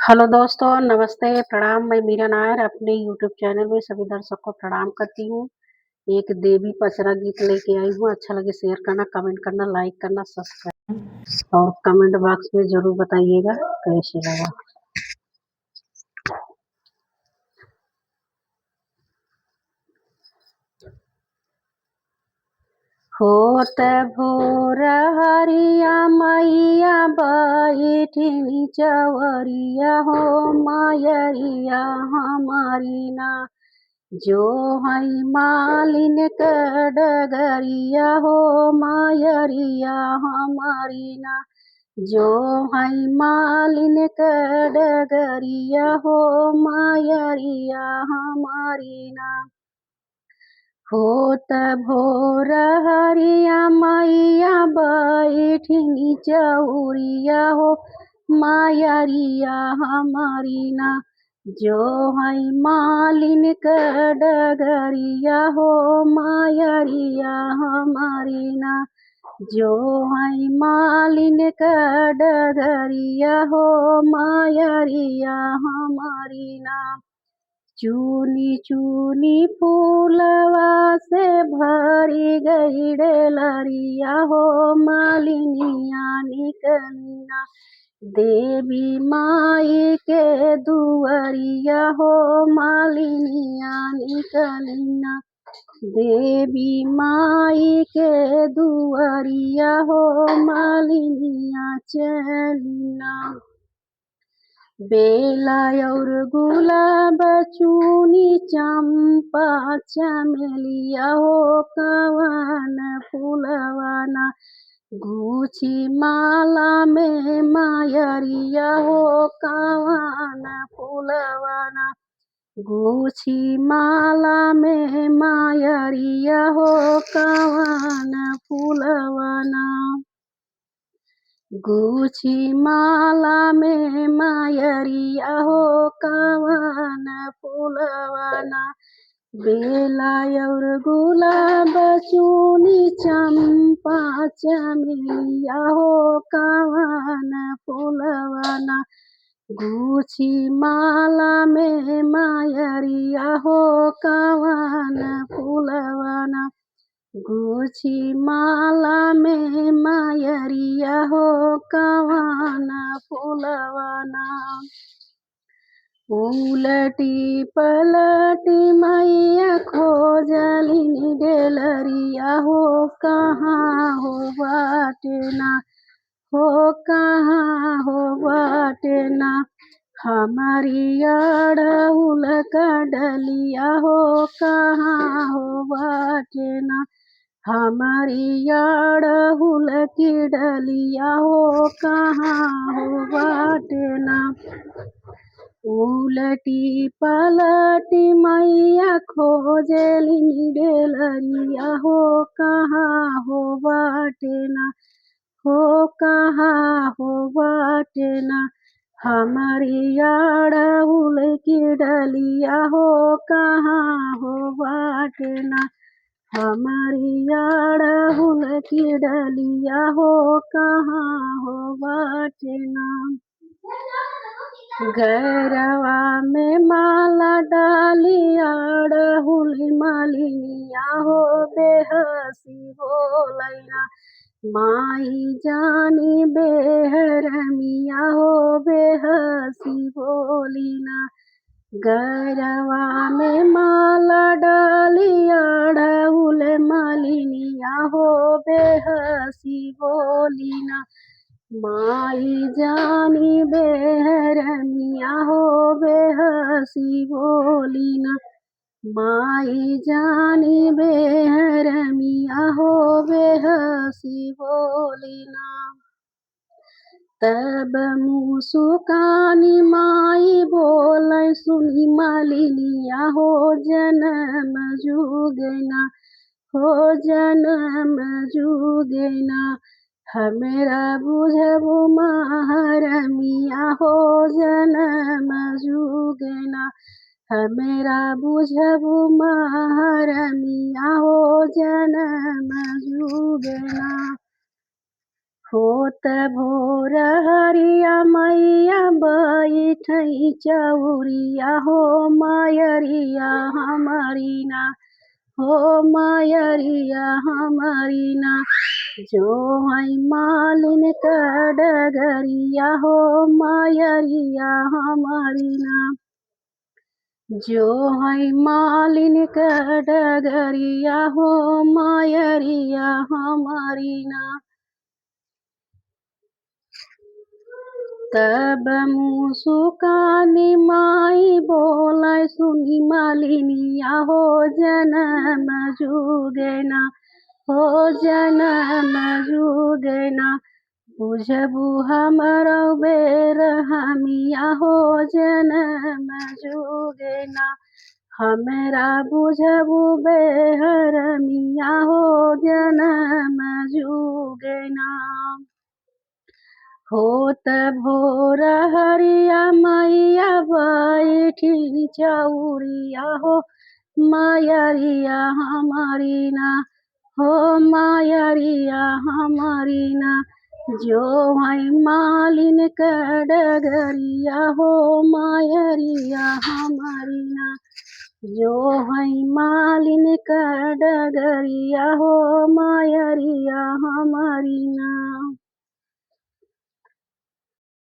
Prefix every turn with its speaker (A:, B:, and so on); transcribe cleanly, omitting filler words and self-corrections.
A: Hello दोस्तों, नमस्ते, प्रणाम। मैं मीरा नायर अपने यूट्यूब चैनल में सभी दर्शक को प्रणाम करती हूँ। एक देवी पचरा गीत लेके आई हूँ। अच्छा लगे शेयर करना, कमेंट करना, लाइक करना, सब्सक्राइब और कमेंट बॉक्स में जरूर बताइएगा कैसे लगा। होत भोर हरिया मैया बैठिनी चवरिया हो मायरिया हमारी ना जो हई मालिन क डगरिया हो मायरिया हमारी ना जो हई मालिन क डगरिया हो मायरिया हमारी ना होत भोर हरिया मैया बैठिनी चौरिया हो मायरिया हमारी ना जो हई मालिन क डगरिया हो मायरिया हमारी ना जो हई मालिन क डगरिया हो मायरिया हमारी ना चूनी चूनी फूलवा से भरी गई लरिया हो मालिनिया निकलिना देवी माई के दुअरिया हो मालिनिया निकलिना देवी माई के दुअरिया हो मालिनिया चलिना बेला और गुलाब चूनी चंपा चमेलिया हो कवन फूलवाना गुछी माला में मायरिया हो कवन फूलवाना गुछी माला में मायरिया हो कवन फूलवाना गुछी माला में मायरिया हो कवन फूलवाना बेला और गुलाब चूनी चंपा चमेलिया हो कवन फूलवाना गुछी माला में मायरिया हो कवन फूलवाना गुछी माला में मायरिया हो कवन फूलवाना उलटी पलटी मैया खोजलिनी डेलरिया हो कहाँ हो बाटना हो कहाँ हो बाटना हमारी अड़हुल का डलिया हो कहाँ हो बाटना हमारी अड़हुल की डलिया हो कहाँ हो बाटना उलटी पलटी मैया खोजलिनी डेलरिया हो कहाँ हो बाटना हो कहाँ हो बाटना हमारी अड़हुल की डलिया हो कहाँ हो बाटना हमारी अड़हुल की डलिया हो कहाँ हो बाटना गैरवा में माला डाली अड़हुल मालिनिया हो बेहसी बोलैना माई जानी बेहरमिया हो बेहसी बोलिना गैरवा में माला डाली अड़हुल मालिनिया हो बेहसी बोलिना माई जानी बेहरमिया हो बेहसी बोलिना माई जानी बेहरमिया हो बेहसी बोलिना तब मुसुकानी माई बोलै सुनी मालिनिया हो जन्म जुगना हो जन्म जुगना हमरा बुझबु महरमिया हो जन्म जुगना हमरा बुझबु महरमिया हो जन्म जुगना होत भोर हरिया मैया बैठ बैठई चौरिया हो मायरिया हमारी ना, हो मायरिया हमारी ना। जो है मालिन का डगरिया हो मायरिया हमारी ना, जो है मालिन का डगरिया हो मायरिया हमारी ना। तब मुसुकानी माई बोलै सुनी मालिनिया हो जनम जुगना, हो जनम जुगना। बुझबू हमर बेर हमिया हो जनम जुगना, हमरा बुझबू बेहर मिया हो जनम जुगना। होत भोर हरिया मैया बैठी चौरिया हो मायरिया हमारी ना, हो मायरिया हमारी ना। जो है मालिन का डगरिया हो मायरिया हमारी ना, जो है मालिन का डगरिया हो मायरिया हमारी ना।